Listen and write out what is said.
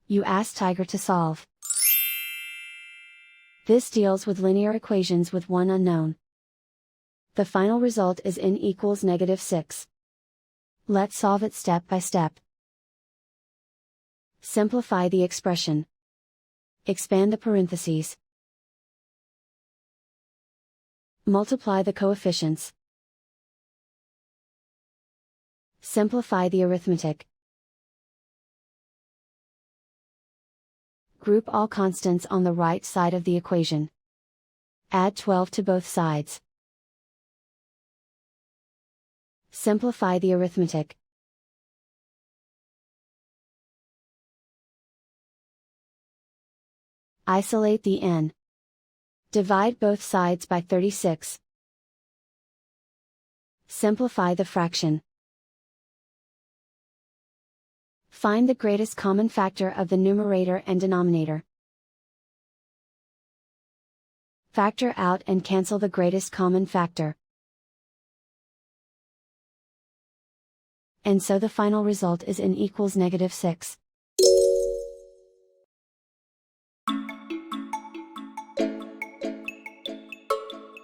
You ask Tiger to solve. This deals with linear equations with one unknown. The final result is n equals -6. Let's solve it step by step. Simplify the expression. Expand the parentheses. Multiply the coefficients. Simplify the arithmetic. Group all constants on the right side of the equation. Add 12 to both sides. Simplify the arithmetic. Isolate the n. Divide both sides by 36. Simplify the fraction. Find the greatest common factor of the numerator and denominator. Factor out and cancel the greatest common factor. And so the final result is n equals -6.